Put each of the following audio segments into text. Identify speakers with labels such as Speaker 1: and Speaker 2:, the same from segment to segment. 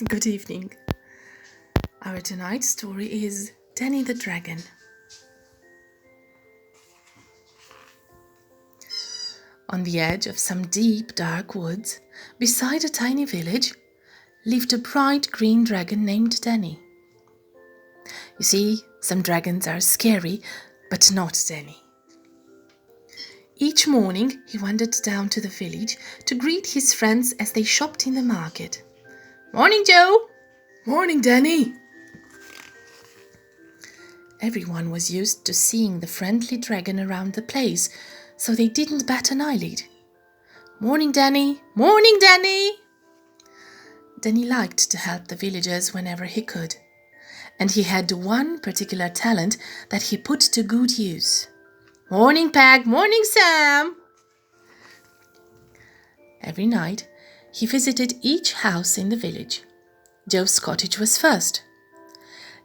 Speaker 1: Good evening. Our tonight's story is Danny the Dragon. On the edge of some deep, dark woods, beside a tiny village, lived a bright green dragon named Danny. You see, some dragons are scary, but not Danny. Each morning, he wandered down to the village to greet his friends as they shopped in the market. "Morning, Joe!" "Morning, Danny!" Everyone was used to seeing the friendly dragon around the place, so they didn't bat an eyelid. "Morning, Danny! Morning, Danny!" Danny liked to help the villagers whenever he could, and he had one particular talent that he put to good use. "Morning, Peg! Morning, Sam!" Every night, he visited each house in the village. Joe's cottage was first.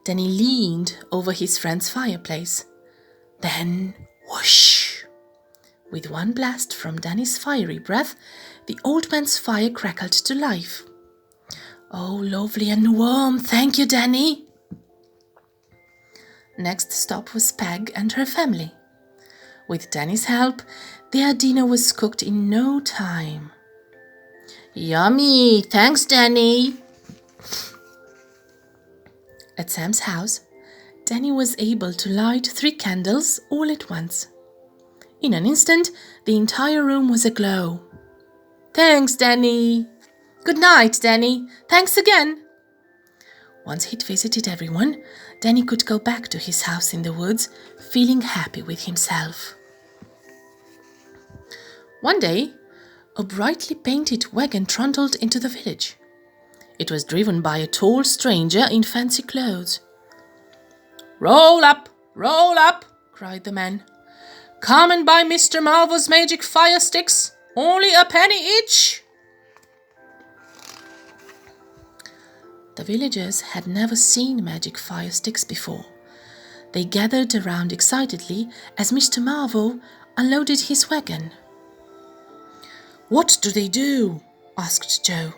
Speaker 1: Danny leaned over his friend's fireplace. Then, whoosh! With one blast from Danny's fiery breath, the old man's fire crackled to life. "Oh, lovely and warm, thank you, Danny." Next stop was Peg and her family. With Danny's help, their dinner was cooked in no time. "Yummy, thanks, Danny." At Sam's house, Danny was able to light 3 candles all at once. In an instant, the entire room was aglow. "Thanks, Danny." "Good night, Danny. Thanks again." Once he'd visited everyone, Danny could go back to his house in the woods, feeling happy with himself. One day, a brightly painted wagon trundled into the village. It was driven by a tall stranger in fancy clothes. Roll up, cried the man. "Come and buy Mr. Marvel's magic fire sticks, only a penny each." The villagers had never seen magic fire sticks before. They gathered around excitedly as Mr. Marvel unloaded his wagon. "What do they do?" asked Joe.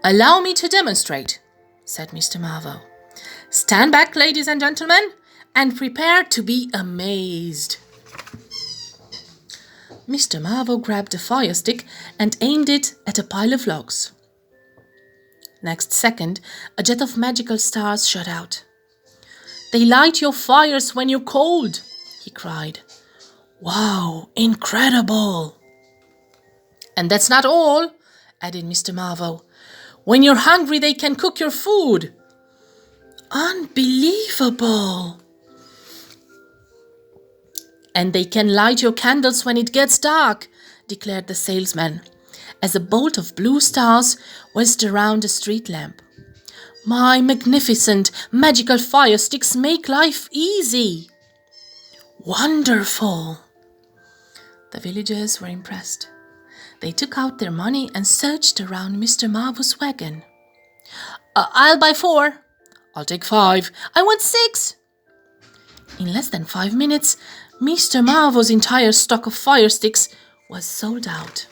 Speaker 1: "Allow me to demonstrate," said Mr. Marvel. "Stand back, ladies and gentlemen, and prepare to be amazed." Mr. Marvel grabbed a fire stick and aimed it at a pile of logs. Next second, a jet of magical stars shot out. "They light your fires when you're cold," he cried. "Wow, incredible!" "And that's not all," added Mr. Marvel. "When you're hungry, they can cook your food." "Unbelievable!" "And they can light your candles when it gets dark," declared the salesman, as a bolt of blue stars whizzed around a street lamp. "My magnificent magical fire sticks make life easy." "Wonderful!" The villagers were impressed. They took out their money and searched around Mr. Marvel's wagon. "I'll buy 4. "I'll take 5. "I want 6. In less than 5 minutes, Mr. Marvel's entire stock of fire sticks was sold out.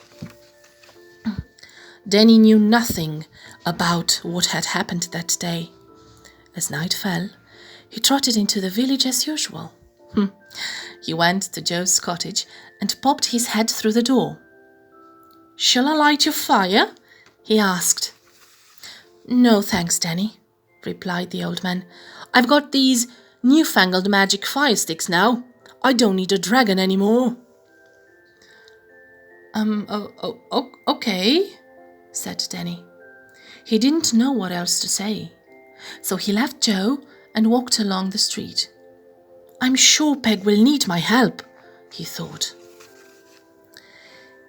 Speaker 1: Danny knew nothing about what had happened that day. As night fell, he trotted into the village as usual. He went to Joe's cottage and popped his head through the door. "Shall I light your fire?" he asked. "No, thanks, Danny," replied the old man. "I've got these newfangled magic fire sticks now. I don't need a dragon anymore." Okay, said Danny. He didn't know what else to say, so he left Joe and walked along the street. "I'm sure Peg will need my help," he thought.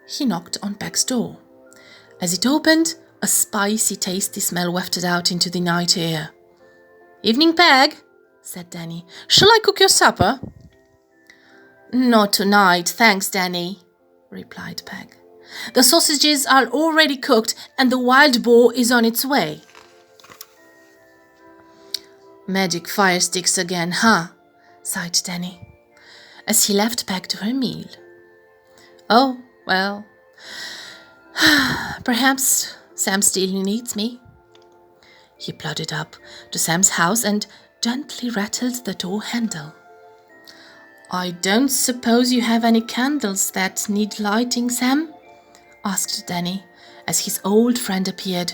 Speaker 1: He knocked on Peg's door. As it opened, a spicy, tasty smell wafted out into the night air. "Evening, Peg," said Danny. "Shall I cook your supper?" "Not tonight, thanks, Danny," replied Peg. "The sausages are already cooked and the wild boar is on its way." "Magic fire sticks again, huh?" sighed Danny, as he left Peg to her meal. "Oh, well, perhaps Sam still needs me." He plodded up to Sam's house and gently rattled the door handle. "I don't suppose you have any candles that need lighting, Sam?" asked Danny, as his old friend appeared.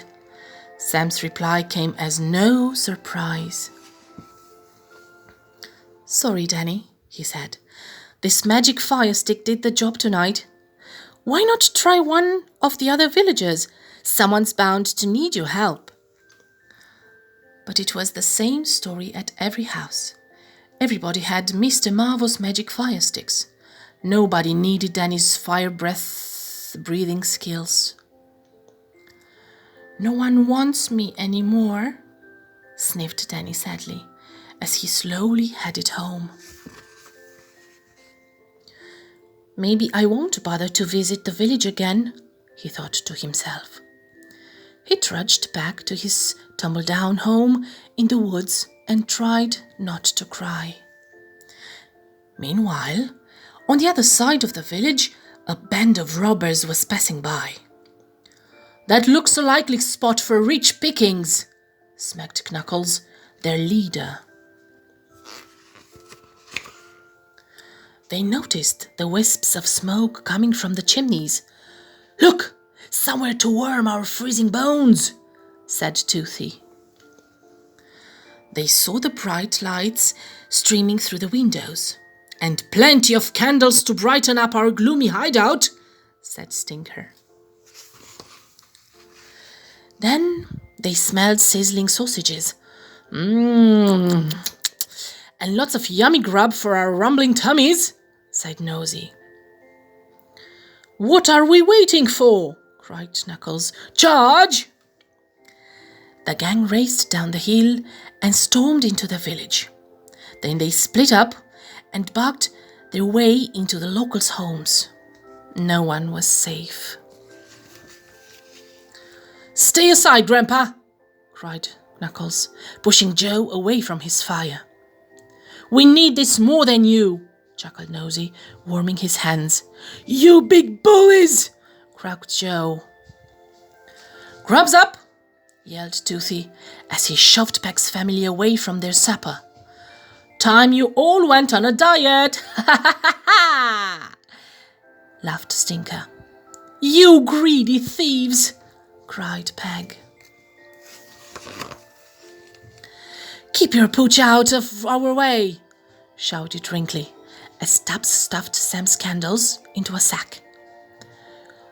Speaker 1: Sam's reply came as no surprise. "Sorry, Danny," he said. "This magic fire stick did the job tonight. Why not try one of the other villagers? Someone's bound to need your help." But it was the same story at every house. Everybody had Mr. Marvel's magic fire sticks. Nobody needed Danny's fire breath breathing skills. "No one wants me anymore," sniffed Danny sadly, as he slowly headed home. "Maybe I won't bother to visit the village again," he thought to himself. He trudged back to his tumble-down home in the woods and tried not to cry. Meanwhile, on the other side of the village, a band of robbers was passing by. "That looks a likely spot for rich pickings," smacked Knuckles, their leader. They noticed the wisps of smoke coming from the chimneys. "Look, somewhere to warm our freezing bones," said Toothy. They saw the bright lights streaming through the windows. "And plenty of candles to brighten up our gloomy hideout," said Stinker. Then they smelled sizzling sausages. "Mmm, and lots of yummy grub for our rumbling tummies," said Nosy. "What are we waiting for?" cried Knuckles. "Charge!" The gang raced down the hill and stormed into the village. Then they split up and bugged their way into the locals' homes. No one was safe. "Stay aside, Grandpa!" cried Knuckles, pushing Joe away from his fire. "We need this more than you," chuckled Nosy, warming his hands. "You big bullies!" croaked Joe. "Grubs up!" yelled Toothy, as he shoved Peg's family away from their supper. "Time you all went on a diet!" "Ha ha ha ha!" laughed Stinker. "You greedy thieves!" cried Peg. "Keep your pooch out of our way!" shouted Wrinkly, as Tubbs stuffed Sam's candles into a sack.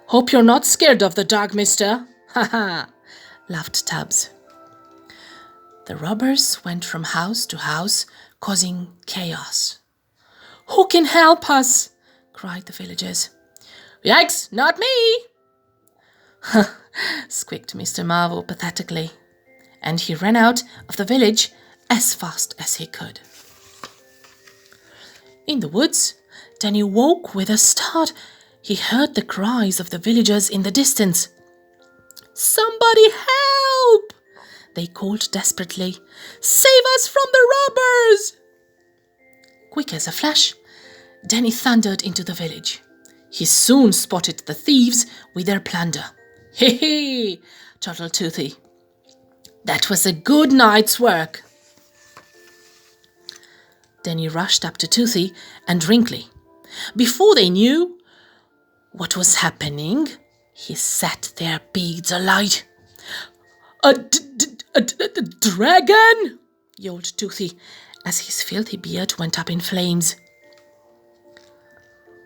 Speaker 1: "Hope you're not scared of the dark, mister!" "Ha ha!" laughed Tubbs. The robbers went from house to house, causing chaos. "Who can help us?" cried the villagers. "Yikes, not me!" squeaked Mr. Marvel pathetically, and he ran out of the village as fast as he could. In the woods, Danny woke with a start. He heard the cries of the villagers in the distance. "Somebody help!" they called desperately. "Save us from the robbers!" Quick as a flash, Danny thundered into the village. He soon spotted the thieves with their plunder. "Hee hee!" chortled Toothy. "That was a good night's work." Danny rushed up to Toothy and Wrinkly. Before they knew what was happening, he set their beads alight. A dragon!" yelled Toothy, as his filthy beard went up in flames.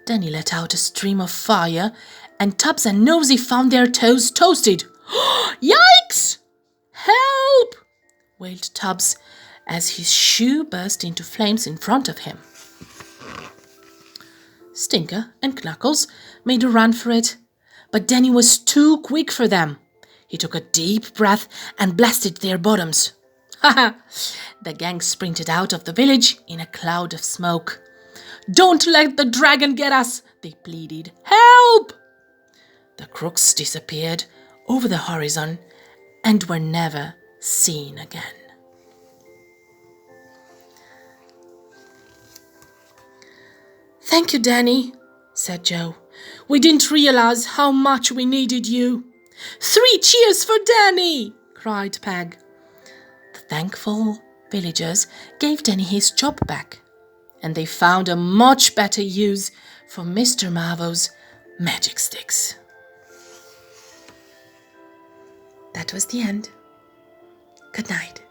Speaker 1: Danny let out a stream of fire, and Tubbs and Nosy found their toes toasted. "Yikes! Help!" wailed Tubbs, as his shoe burst into flames in front of him. Stinker and Knuckles made a run for it, but Danny was too quick for them. He took a deep breath and blasted their bottoms. "Ha ha!" The gang sprinted out of the village in a cloud of smoke. "Don't let the dragon get us!" they pleaded. "Help!" The crooks disappeared over the horizon and were never seen again. "Thank you, Danny," said Joe. "We didn't realize how much we needed you." "Three cheers for Danny!" cried Peg. thankful villagers gave Danny his job back, and they found a much better use for Mr. Marvel's magic sticks. That was the end. Good night.